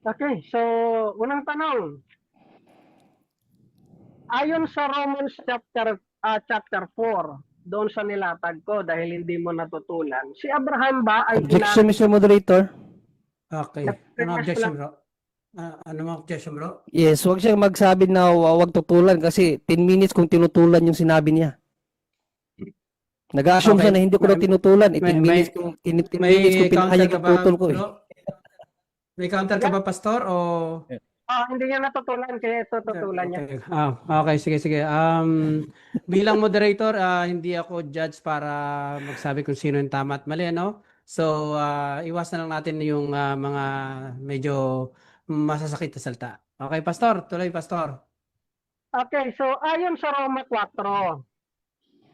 Okay, so unang tanong. Ayon sa Romans chapter 4, doon sa nilatag ko dahil hindi mo natutulan, si Abraham ba ay Objection, Mr. Moderator. Okay. Ano objection, bro? Ano mo objection, bro? Yes, huwag siyang magsabi na huwag tutulan kasi 10 minutes kung tinutulan yung sinabi niya. Nag-assume Okay. siya na hindi ko na tinutulan. 10 minutes kung 10 minutes kung pinahayag yung tutol ko eh. bro? May counter ka ba, Pastor? O... hindi niya natutulan kaya ito tutulan niya. Okay. Okay, sige. Bilang moderator, hindi ako judge para magsabi kung sino yung tama at mali, ano? So, iwasan lang natin yung mga medyo masasakit na salita. Okay, Pastor. Tuloy, Pastor. Okay, so ayon sa Roma 4,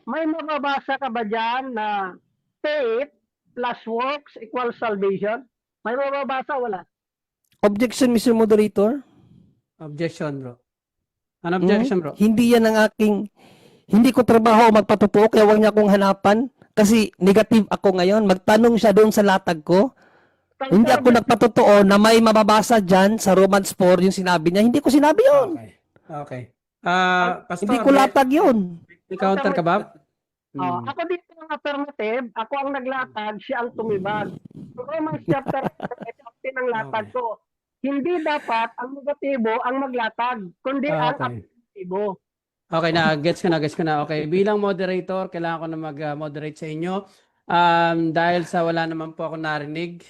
may mababasa ka ba dyan na faith plus works equals salvation? May mababasa? Wala. Objection, Mr. Moderator. Objection, bro. Ano objection, bro? Hindi yan ang aking, hindi ko trabaho magpatotoo kaya huwag niya akong hanapan kasi negative ako ngayon. Magtanong siya doon sa latag ko. Hindi ako nagpatotoo na may mababasa dyan sa Romans 4 yung sinabi niya. Hindi ko sinabi yun. Okay. Pastor, Hindi ko latag yun. may counter ka ba? Ako dito ang affirmative, ako ang naglatag, siya ang tumibag. So, Romans chapter 4, ang latag ko. Hindi dapat ang negatibo ang maglatag, kundi ang affirmatibo. Okay na, gets ko na. Okay, bilang moderator, kailangan ko na mag-moderate sa inyo. Dahil sa wala naman po ako narinig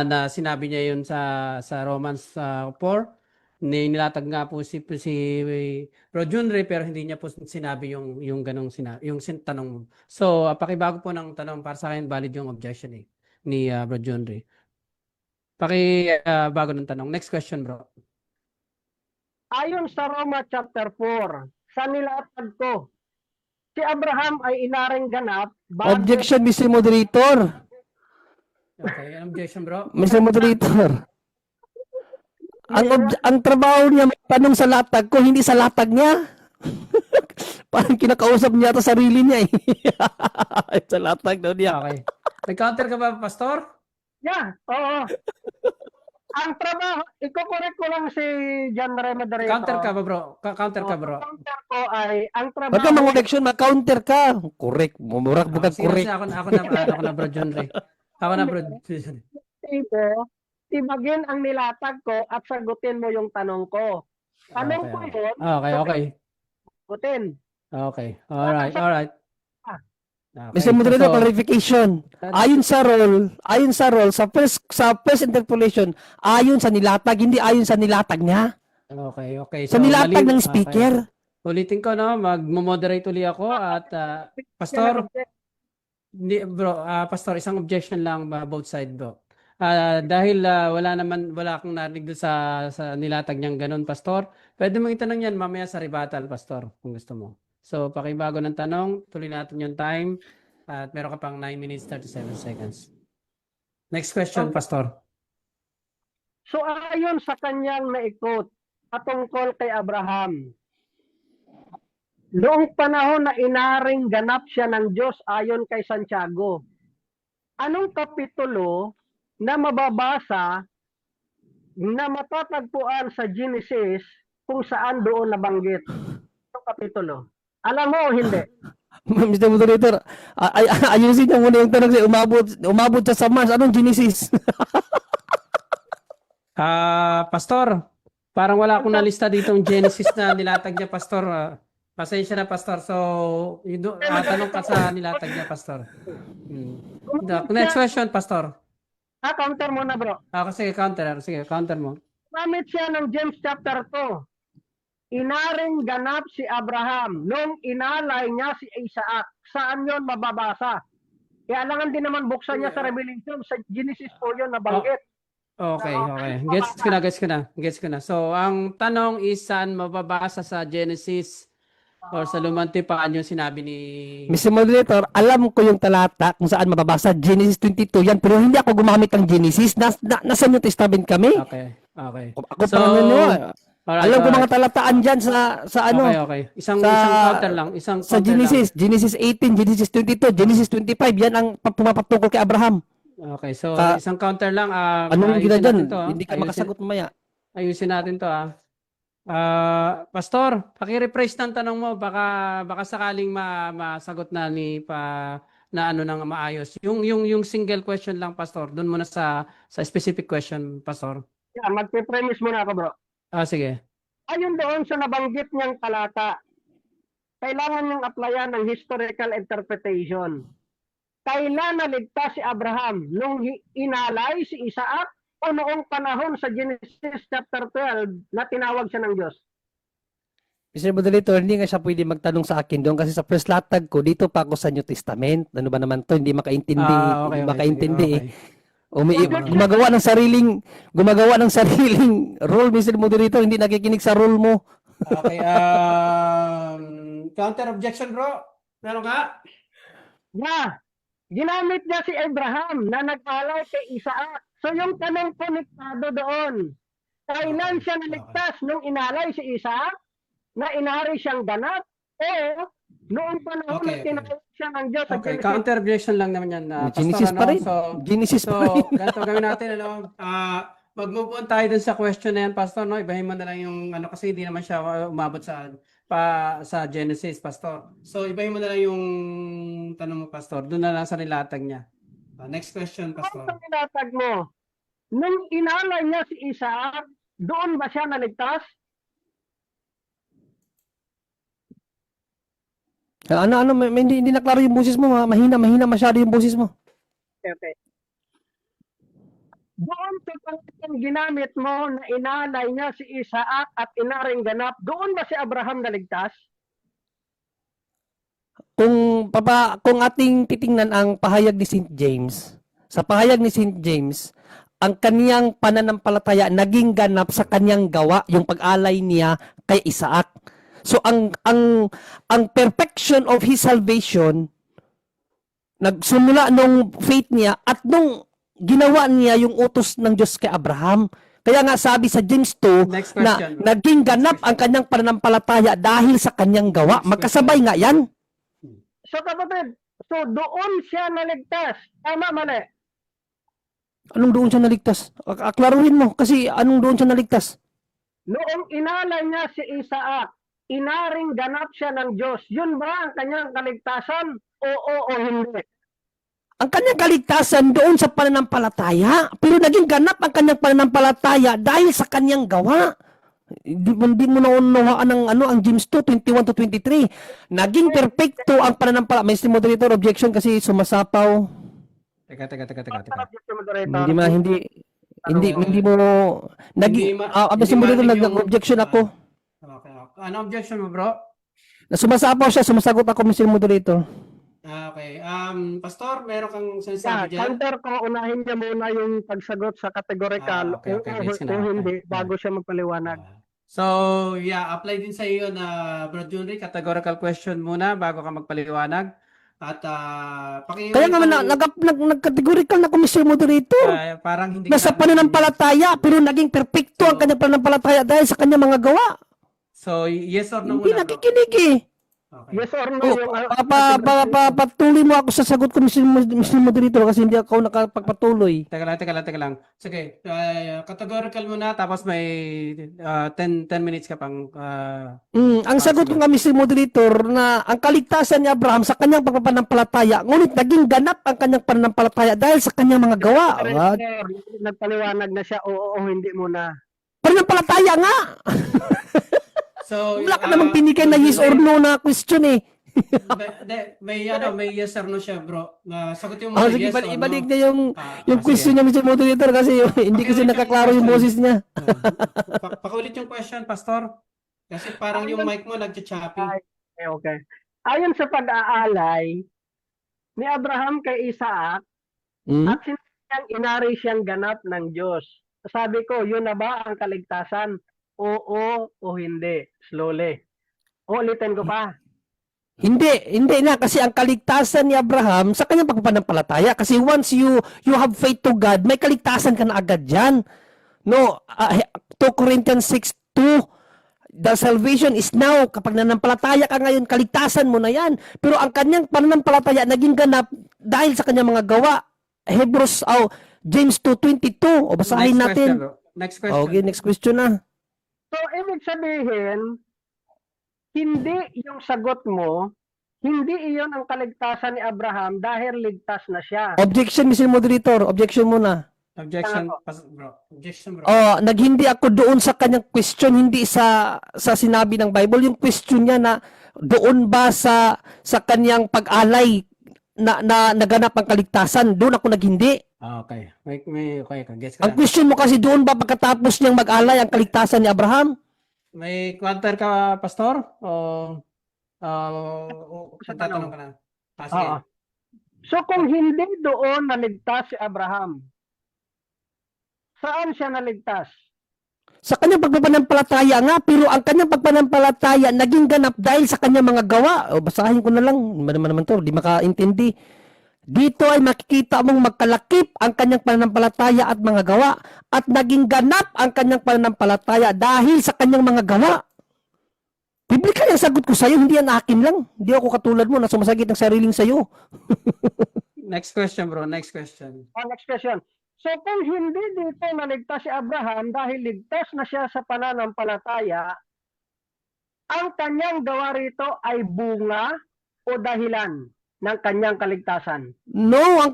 na sinabi niya yun sa Romans 4. Nilatag nga po si Rojunre pero hindi niya po sinabi yung ganong yung tanong mo. So, pakibago po ng tanong para sa akin valid yung objection ni Rojunre. Bago ng tanong. Next question, bro. Ayon sa Roma chapter 4, sa nilatag ko, si Abraham ay inaring ganap. Objection, Mr. Moderator. Okay, objection, bro. Mr. Moderator. Ang trabaho niya tanong sa latag ko, hindi sa latag niya. Parang kinakausap niya ito sarili niya eh. Sa latag daw niya. Okay. May counter ka ba, Pastor? Yeah, oo. Ang trabaho, iko-correct ko lang si John Ray Moderator. Counter ka ba, bro? Counter ka, bro? Ang counter ko ay, ang trabaho... Pagka mga election, mag-counter ka. Correct. Mumurak mo ka correct. Ako na, bro, John Ray. Ako na, bro. Tibagin ang nilatag ko at sagutin mo yung tanong ko. Tanong ko yun. Okay. Sagutin. Okay. Alright. Okay. Mr. Moderator, clarification. Ayon sa role, sa first interpolation, ayon sa nilatag, hindi ayon sa nilatag niya. Okay. Sa nilatag ng speaker. Okay. Ulitin ko, no? Mag-moderate uli ako at Pastor, Pastor, isang objection lang both side, bro. Dahil wala akong narinig doon sa nilatag niyang ganun, Pastor. Pwede mong itanong yan mamaya sa rebuttal, Pastor, kung gusto mo. So, pakibago ng tanong, tuloy natin yung time at meron ka pang 9 minutes 37 seconds. Next question, Pastor. So, ayon sa kanyang naikot, patungkol kay Abraham, noong panahon na inaring ganap siya ng Diyos ayon kay Santiago, anong kapitulo na mababasa na matatagpuan sa Genesis kung saan doon nabanggit? Anong kapitulo? Alam mo o hindi? Mr. Moderator, ayusin niyo muna yung tanong siya. Umabot siya sa Mars. Anong Genesis? Pastor, parang wala akong nalista ditong Genesis na nilatag niya, Pastor. Pasensya na, Pastor. So, tanong ka sa nilatag niya, Pastor. Next question, Pastor. Counter mo na, bro. Sige, counter mo. Gamit siya ng James chapter 2. Inaring ganap si Abraham nung inalay niya si Isaac. Saan yon mababasa? Kailangan din naman buksan niya sa Revelation. Sa Genesis po yun nabanggit. Okay. Gets ko na. So, ang tanong is saan mababasa sa Genesis or sa Lumang Tipan yung sinabi ni... Mr. Moderator, alam ko yung talata kung saan mababasa. Genesis 22 yan, pero hindi ako gumamit ng Genesis. Nasa New Testament kami. Okay. Ako so, alam ko mga talataan dyan sa ano. Okay. Isang counter lang. Sa Genesis. Genesis 18, Genesis 22, Genesis 25. Yan ang pumapatungkol kay Abraham. Okay, so Ka- isang counter lang. Anong gina Ayusin dyan? natin to. Hindi ka makasagot mamaya. Ayusin natin to. Pastor, paki-rephrase ng tanong mo. Baka sakaling masagot na ni na ano nang maayos. Yung single question lang, Pastor. Doon muna sa specific question, Pastor. Yeah, magpe-premise muna ako, bro. Sige. Ayon doon sa nabanggit niyang talata, kailangan niyang applyan ng historical interpretation. Kailan naligtas si Abraham? Nung inalay si Isaac o noong panahon sa Genesis chapter 12 na tinawag siya ng Diyos? Mr. Moderator, hindi nga siya pwede magtanong sa akin doon kasi sa first latag ko, dito pa ako sa New Testament. Ano ba naman to? Hindi makaintindi. Okay, Hindi makaintindi sige, eh. Gumagawa ng sariling role, Mr. Moderator, hindi nakikinig sa role mo. Okay. Counter objection, bro. Meron ka? Yeah. Ginamit niya si Abraham na nag-alay kay Isaac. So yung tanong konektado doon, kailan siya naligtas? Nung inalay si Isaac? Na inari siyang ganap? O noong panahon na Okay. tinawag siya ng Diyos sa Okay, Genesis? counter objection lang naman yan. Genesis Pastor, pa rin. So, Genesis pa rin. ganito gawin natin, mag-move on tayo dun sa question na yan, Pastor, no? Ibahin mo na lang yung, kasi hindi naman siya umabot sa Genesis, Pastor. So, ibahin mo na lang yung tanong mo, Pastor. Doon na lang sa nilatag niya. Next question, Pastor. Ang tinatag mo, nung inalay niya si Isaac, doon ba siya naligtas? Hindi na klaro yung boses mo, mahina masyado yung boses mo. Okay. Doon sa pangitang ginamit mo na inalay niya si Isaac at inaring ganap, doon ba si Abraham naligtas? Kung ating titingnan ang pahayag ni St. James, sa pahayag ni St. James, ang kaniyang pananampalataya naging ganap sa kaniyang gawa, yung pag-alay niya kay Isaac. So ang perfection of his salvation nagsimula nung faith niya at nung ginawa niya yung utos ng Diyos kay Abraham. Kaya nga sabi sa James 2 Next na question. naging ganap ang kanyang pananampalataya dahil sa kanyang gawa. Next Magkasabay nga yan. So kapatid, so doon siya naligtas. Tama, mali. Anong doon siya naligtas? Aklaruhin mo kasi anong doon siya naligtas? Noong inalay niya si Isaac, inaring ganap siya ng Diyos. Yun ba ang kanyang kaligtasan? Oo o hindi? Ang kanyang kaligtasan doon sa pananampalataya. Pero naging ganap ang kanyang pananampalataya dahil sa kanyang gawa. Hindi mo naunawaan ang James 2, 21 to 23. Naging perfecto ang pananampalataya. Mr. Moderator, objection kasi sumasapaw. Teka. Hindi mo naging Mr. Moderator, nag-objection ako. Okay. Ano objection mo, bro? Na sumasapaw siya, sumasagot ako, Mr. Moderator. Okay. Pastor, meron kang Yeah, sinasabi dyan? counter ko, unahin niya muna yung pagsagot sa categorical. Okay. Gets ko na. Kung hindi, Okay. bago siya magpaliwanag. So, apply din sa iyo na Bro Junry, categorical question muna bago ka magpaliwanag. At Kaya nga nag-categorical na ako, Mr. Moderator. parang hindi Nasa ka- pananampalataya, pero naging perfecto ang kanyang pananampalataya dahil sa kanyang mga gawa. So, yes or no Hindi muna, bro? nakikinig eh. Okay. Yes or no? Oh, patuloy mo ako sa sagot ko, Mr. Moderator, kasi hindi ako nakapagpatuloy. Teka lang. Sige, categorical muna, tapos may 10 minutes ka pang... Ang sagot ko nga, Mr. Moderator, na ang kaligtasan ni Abraham sa kanyang pagpapanampalataya, ngunit naging ganap ang kanyang pananampalataya dahil sa kanyang mga gawa. Nagpaliwanag na siya, oo o hindi muna. Pananampalataya nga! So, Wala ka namang pinigay na yes or no na question eh. may yes or no siya, bro. Sagutin mo Sige, yes or no. ibalik niya yung Sige. question niya, Mr. Moderator, kasi hindi kasi nakaklaro yung boses niya. Pakulit yung question, Pastor. Kasi parang yung mic mo nagcha-choppy. Okay. Ayon sa pag-aalay ni Abraham kay Isaac, at sinasang inari siyang ganap ng Diyos. Sabi ko, yun na ba ang kaligtasan? Oo o hindi? Slowly. Ulitin ko pa. Hindi na, kasi ang kaligtasan ni Abraham sa kanyang pagpapanampalataya, kasi once you have faith to God, may kaligtasan ka na agad dyan. No, 2 Corinthians 6:2, the salvation is now. Kapag nanampalataya ka ngayon, kaligtasan mo na yan. Pero ang kanyang pananampalataya naging ganap dahil sa kanyang mga gawa. Hebrews, James 2:22. O basahin Next question, natin. bro. Next question. Okay, next question na. So, ibig sabihin, hindi yung sagot mo, hindi iyon ang kaligtasan ni Abraham dahil ligtas na siya. Objection, Mr. Moderator. Objection muna. Objection, Ako. bro. Objection, bro. Naghindi ako doon sa kanyang question, hindi sa sinabi ng Bible. Yung question niya na doon ba sa kanyang pag-alay na naganap ang kaligtasan, doon ako naghindi. Okay. Okay, gets Ang ka. question mo kasi doon ba pagkatapos niyang mag-alay ang kaligtasan ni Abraham? May counter ka, Pastor? Sa Tatanong tanong. ka na. Sige. Oo. So, kung hindi doon naligtas si Abraham, saan siya naligtas? Sa kanyang pagpapanampalataya nga, pero ang kanyang pagpapanampalataya naging ganap dahil sa kanyang mga gawa. O, basahin ko na lang, naman to, di makaintindi. Dito ay makikita mong magkalakip ang kanyang pananampalataya at mga gawa at naging ganap ang kanyang pananampalataya dahil sa kanyang mga gawa. Biblikal yung sagot ko sa'yo, hindi yan akin lang. Hindi ako katulad mo na sumasagit ng sariling sa'yo. Next question, bro. Next question. Next question. So, kung hindi dito naligtas si Abraham dahil ligtas na siya sa pananampalataya, ang kanyang gawa rito ay bunga o dahilan ng kanyang kaligtasan. No, ang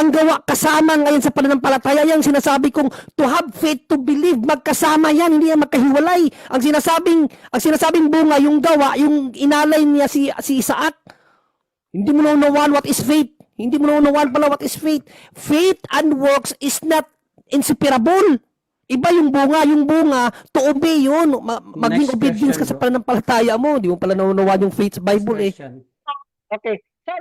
gawa kasama ngayon sa pananampalataya, yung sinasabi kong to have faith to believe, magkasama yan, hindi yan magkahiwalay. Ang sinasabing bunga, yung gawa, yung inalay niya si Isaac. Hindi mo naunawaan what is faith. Hindi mo naunawaan pala what is faith. Faith and works is not inseparable. Iba yung bunga, to obey yun. Maging Next obedience ka question, sa bro. pananampalataya mo. Di mo pala naunawaan yung faith sa Bible eh. Next question. Okay. So,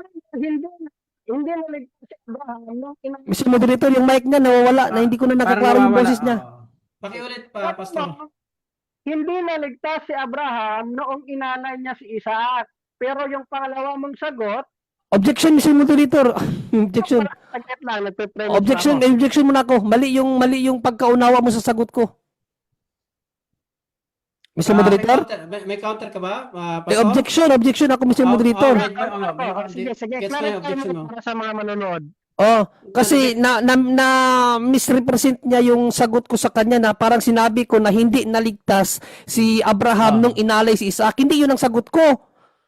hindi naligtas si Abraham nung Mr. Moderator, yung mic niya nawawala na hindi ko na Parang nakaklaro yung nawawala. boses niya. Oo. Pakiulit pa, Pastor. Hindi naligtas si Abraham noong inalay niya si Isaac. Pero yung pangalawa mong sagot, Objection, Mr. Moderator. Objection. saglit lang, nagpe-premise Objection, ako. objection muna ako. Mali yung pagkaunawa mo sa sagot ko. Mr. Moderator? May counter ka ba, Eh, Pastor? objection ako, Mr. Moderator. Sige, Gets ko yung objection mo. para sa mga manonood. Kasi na misrepresent niya yung sagot ko sa kanya na parang sinabi ko na hindi naligtas si Abraham nung inalay si Isaac. Hindi yun ang sagot ko.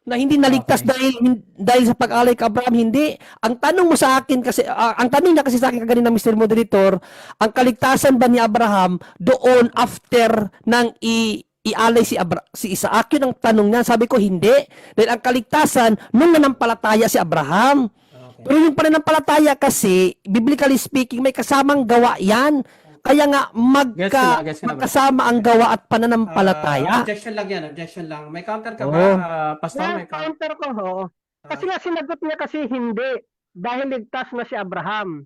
Na hindi naligtas Okay. dahil sa pag-alay kay Abraham, hindi. Ang tanong mo sa akin kasi, ang tanong niya kasi sa akin kanina, Mr. Moderator, ang kaligtasan ba ni Abraham doon after nang ialay si Isaac? Yun ang tanong niya. Sabi ko, hindi. Dahil ang kaligtasan, nung nanampalataya si Abraham. Okay. Pero yung pananampalataya kasi, biblically speaking, may kasamang gawa yan. Kaya nga, Gets ko na, bro. magkasama ang gawa at pananampalataya. Objection lang yan, objection lang. May counter ka Oo. ba, Pastor? May Yung counter ko, kasi nga sinagot niya kasi hindi dahil ligtas na si Abraham.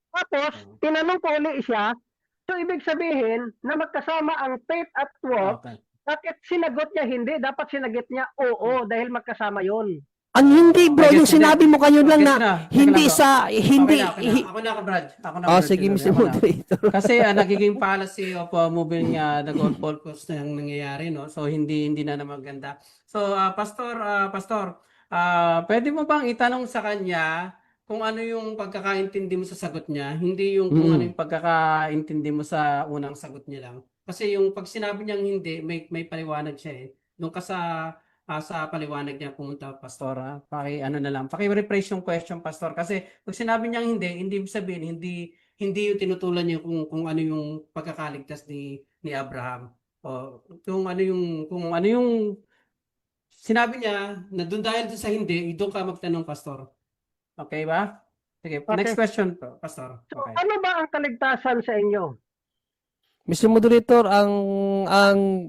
Tapos, tinanong ko ulit siya, so ibig sabihin na magkasama ang faith at work. Okay. Bakit sinagot niya hindi? Dapat sinagot niya oo dahil magkasama yon. Ang hindi, bro, Okay, yung sige. sinabi mo kayo lang Okay, na teka hindi lang, bro. sa, hindi, Ako na, Brad. Ako na, Oh, Brad. sige, Mr. Ako na. Moderator. Kasi nagiging policy of moving the goalposts na yung nangyayari, no? So hindi na maganda. So Pastor, pwede mo bang itanong sa kanya kung ano yung pagkakaintindi mo sa sagot niya, hindi yung kung ano yung pagkakaintindi mo sa unang sagot niya lang. Kasi yung pag sinabi niyang hindi, may paliwanag siya eh. Doon ka sa paliwanag niya pumunta, Pastor. Paki-rephrase yung question, Pastor. Kasi pag sinabi niyang hindi ibig sabihin hindi yung tinutulan niya kung ano yung pagkakaligtas ni Abraham. O kung ano yung sinabi niya na doon dahil sa hindi, doon ka magtanong, Pastor. Okay ba? Sige, Okay. next question po, Pastor. So, Okay. ano ba ang kaligtasan sa inyo? Mr. Moderator, ang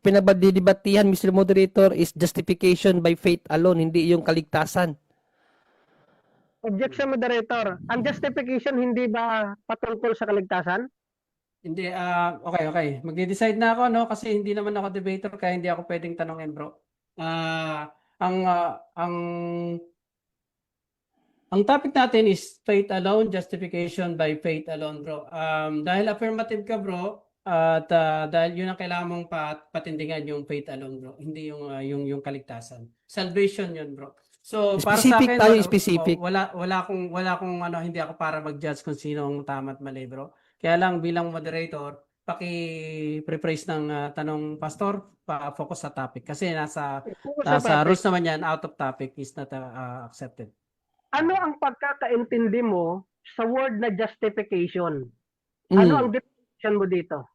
pinagbadidebatihan, Mr. Moderator, is justification by faith alone, hindi yung kaligtasan. Objection, moderator. Ang justification hindi ba patungkol sa kaligtasan? Hindi, okay. Magde-decide na ako, no? Kasi hindi naman ako debater, kaya hindi ako pwedeng tanongin, bro. Ang topic natin is faith alone, justification by faith alone, bro. Dahil affirmative ka, bro, at dahil yun ang kailangan mong patindigan, yung faith alone, bro. Hindi yung kaligtasan. Salvation yun, bro. So, para sa Specific akin, tayo, specific. wala akong ano, hindi ako para mag-judge kung sino ang tama at mali, bro. Kaya lang bilang moderator, paki-rephrase ng tanong pastor, pa-focus sa topic kasi Focus sa nasa topic. rules naman yan, out of topic is not accepted. Ano ang pagkakaintindi mo sa word na justification? Ano ang definition mo dito?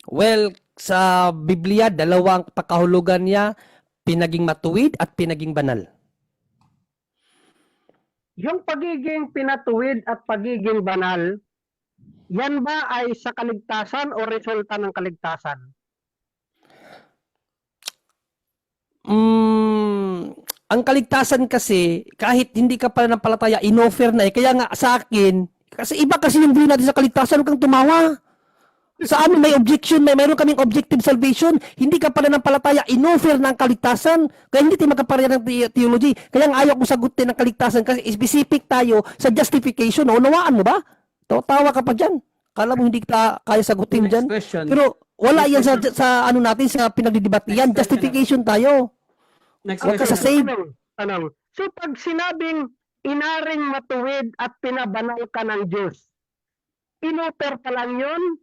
Well, sa Biblia, dalawang pakahulugan niya, pinaging matuwid at pinaging banal. Yung pagiging pinatuwid at pagiging banal, yan ba ay sa kaligtasan o resulta ng kaligtasan? Ang kaligtasan kasi, kahit hindi ka pala ng palataya, inoffer na eh. Kaya nga sa akin, kasi iba kasi yung view natin sa kaligtasan, huwag kang tumawa. Sa amin may objection, mayroon kaming objective salvation. Hindi ka pala ng palataya, inoffer na ang kaligtasan. Kaya hindi tayo magkapareha ng theology. Kaya nga ayaw ko sagutin ng kaligtasan kasi specific tayo sa justification. Unawaan mo ba? Tawa ka pa dyan. Kala mo hindi ka kaya sagutin Next dyan. question. Pero wala Next yan question. sa ano natin, sa pinagdidebatihan. Next question. Justification tayo. Next Huwag ka question. sa save. Tanong. So pag sinabing inaring matuwid at pinabanal ka ng Diyos, inoffer pa lang yun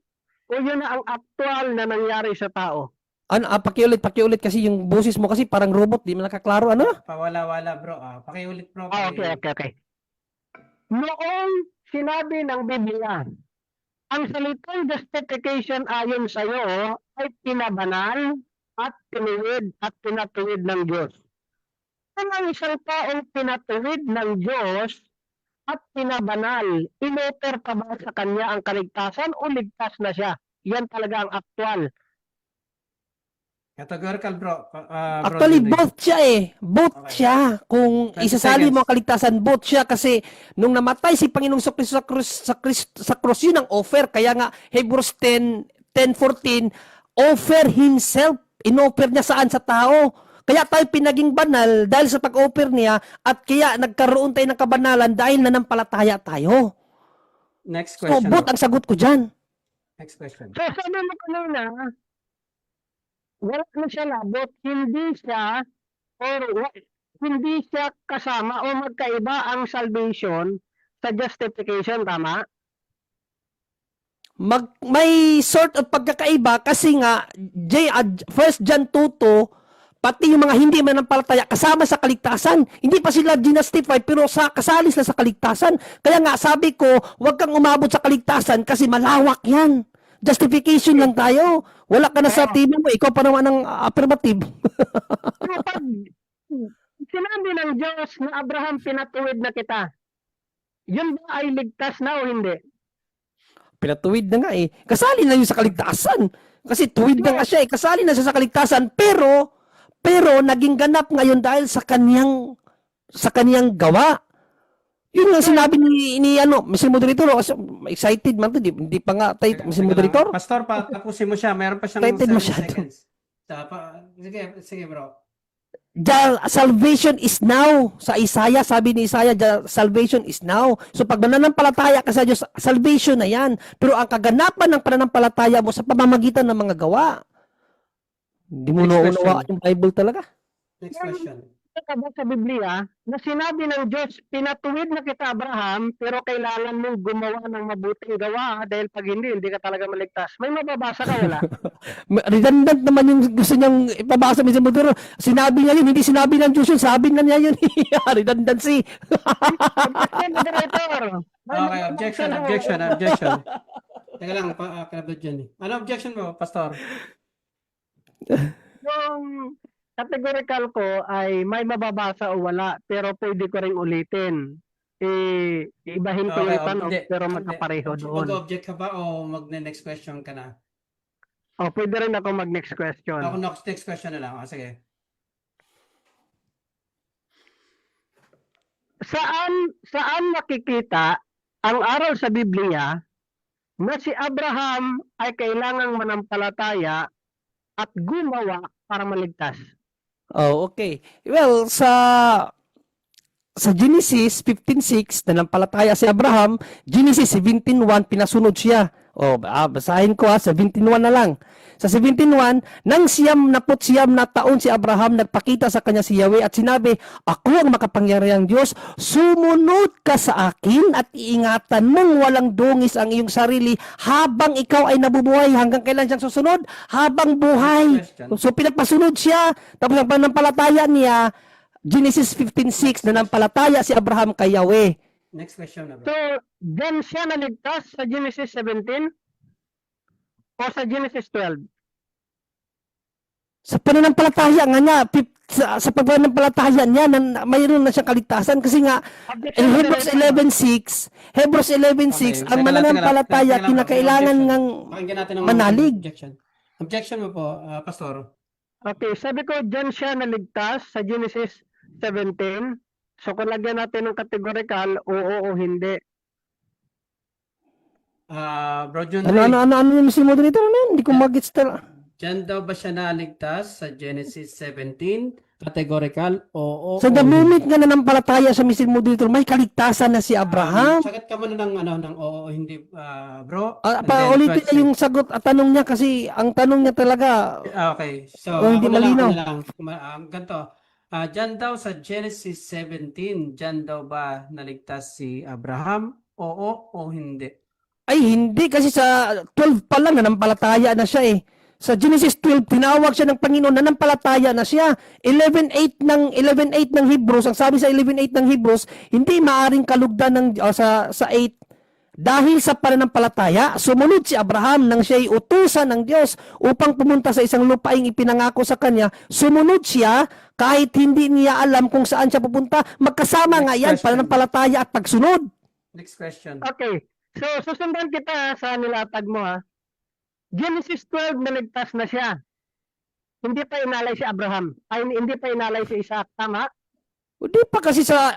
o yun na ang actual na nangyari sa tao? Ano, pakiulit kasi yung boses mo kasi parang robot, di mo nakaklaro, ano? Pawala-wala, bro. Pakiulit, bro. Okay. Noong sinabi ng Biblia, ang salitang justification ayon sa iyo ay pinabanal at pinuwid at pinatuwid ng Diyos. Kung ang isang taong pinatuwid ng Diyos at pinabanal, inoffer pa ba sa kanya ang kaligtasan o ligtas na siya? Yan talaga ang aktual. Categorical, bro. Actually, Rodrigo. both siya eh. Both Okay. siya. Kung 20 isasali mo ang seconds. kaligtasan, both siya kasi nung namatay si Panginoong Kristo sa krus, yun ang offer. Kaya nga, Hebrews 10:14, offer himself. Inoffer niya saan? Sa tao. Kaya tayo pinaging banal dahil sa pag-offer niya at kaya nagkaroon tayo ng kabanalan dahil nanampalataya tayo. Next So, question. both bro. ang sagot ko dyan. Next question. So sabi mo kanina, wala na siya labot, hindi siya kasama o magkaiba ang salvation sa justification, tama? May sort of pagkakaiba kasi nga 1 John 2:2, pati yung mga hindi manampalataya kasama sa kaligtasan. Hindi pa sila justify pero kasali sila sa kaligtasan. Kaya nga sabi ko, huwag kang umabot sa kaligtasan kasi malawak yan. Justification lang tayo. Wala ka na sa team mo, ikaw pa naman ang affirmative. Pero pag sinabi ng Diyos na Abraham, pinatuwid na kita, yun ba ay ligtas na o hindi? Pinatuwid na nga eh. Kasali na yun sa kaligtasan. Kasi tuwid na nga siya eh. Kasali na siya sa kaligtasan. Pero naging ganap ngayon dahil sa kaniyang gawa. Yun nga sinabi ni Mr. Moderator. Excited man to. Hindi pa nga tayo, Mr. Moderator. Pastor, tapusin mo siya. Meron pa siyang Excited 7 masyado. seconds. Sige, bro. Salvation is now. Sa Isaiah, sabi ni Isaiah, salvation is now. So pag mananampalataya ka sa Diyos, salvation na yan. Pero ang kaganapan ng pananampalataya mo sa pamamagitan ng mga gawa. Hindi mo Next nauunawaan question. yung Bible talaga. Next question. Ito ba sa Biblia na sinabi ng Diyos, pinatuwid na kita Abraham, pero kailangan mong gumawa ng mabuting gawa dahil pag hindi ka talaga maligtas. May mababasa ka wala? Redundant naman yung gusto niyang ipabasa ni Moderator. Sinabi niya yun, hindi sinabi ng Diyos yun, sabi na niya yun. Redundancy. Moderator. Okay, objection. Teka lang, kalabot dyan eh. Ano objection mo, Pastor? Yung categorical ko ay may mababasa o wala, pero pwede ko ring ulitin. Ibahin ko yung tanong, pero magkapareho doon. Mag-object ka ba o mag-next question ka na? O, pwede rin ako mag-next question. Ako next question na lang. Sige. Saan nakikita ang aral sa Biblia na si Abraham ay kailangang manampalataya at gumawa para maligtas? Oh, okay. Well, sa Genesis 15:6, nanampalataya si Abraham. Genesis 17:1, pinasunod siya. Basahin ko 17:1 na lang. Sa 17:1, nang siyam na taon si Abraham, nagpakita sa kanya si Yahweh at sinabi, "Ako ang makapangyarihang Diyos, sumunod ka sa akin at iingatan mong walang dungis ang iyong sarili habang ikaw ay nabubuhay." Hanggang kailan siyang susunod? Habang buhay. Question. So pinagpasunod siya. Tapos ang pananampalataya niya, Genesis 15:6, nanampalataya si Abraham kay Yahweh. Next question na, So, bro. diyan siya naligtas sa Genesis 17 o sa Genesis 12? Sa pananampalataya nga niya, sa pagpananampalataya niya, mayroon na siyang kaligtasan kasi nga, Objection Hebrews moderator. 11:6, Hebrews 11:6, Okay, ang teka lang, mananampalataya, teka lang, kinakailangan objection. ng Pakinggan natin ang manalig. objection. Objection mo po, Pastor. Okay, sabi ko diyan siya naligtas sa Genesis 17. So, kung lagyan natin ng categorical, oo o hindi. Bro John Ano yung si moderator na yun? Hindi ko mag-gets Diyan daw ba siya naligtas sa Genesis 17? Categorical, oo. So o the hindi. moment nga nanampalataya sa Mr. Moderator, may kaligtasan na si Abraham. Sagat ka muna ng oo o hindi, bro. And then Paulitin niya question. yung sagot at tanong niya kasi ang tanong niya talaga, Okay, so hindi ako na malinaw. lang. Ganito. Diyan daw sa Genesis 17, diyan daw ba naligtas si Abraham? Oo o hindi? Ay, hindi kasi sa 12 pa lang nanampalataya na siya eh. Sa Genesis 12, tinawag siya ng Panginoon, nanampalataya na siya. 11:8 ng Hebrews, ang sabi sa 11:8 ng Hebrews, hindi maaring kalugdan ng sa 8 dahil sa pananampalataya, sumunod si Abraham nang siya'y utusan ng Diyos upang pumunta sa isang lupaing ipinangako sa kanya. Sumunod siya kahit hindi niya alam kung saan siya pupunta. Magkasama Next nga yan, question. pananampalataya at pagsunod. Next question. Okay. So, susundan kita sa nilatag mo ha. Genesis 12, naligtas na siya. Hindi pa inalay si Abraham. Ay, hindi pa inalay si Isaac. Tama? Hindi pa kasi sa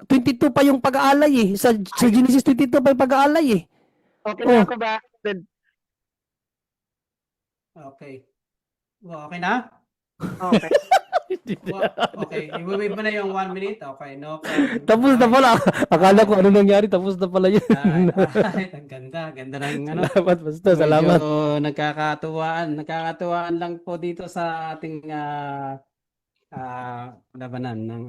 22 pa yung pag-aalay eh. Sa Genesis 22 pa yung pag-aalay eh. Okay Oh. na ako ba? Okay. Okay na? Okay. Okay. I-wave mo na yung 1 minute. Okay, no problem. Tapos na pala. Akala ko ano nangyari. Tapos na pala yun. Ay, ang ganda. Ganda ng ano. Salamat, basta. Salamat. Medyo nagkakatuwaan lang po dito sa ating labanan ng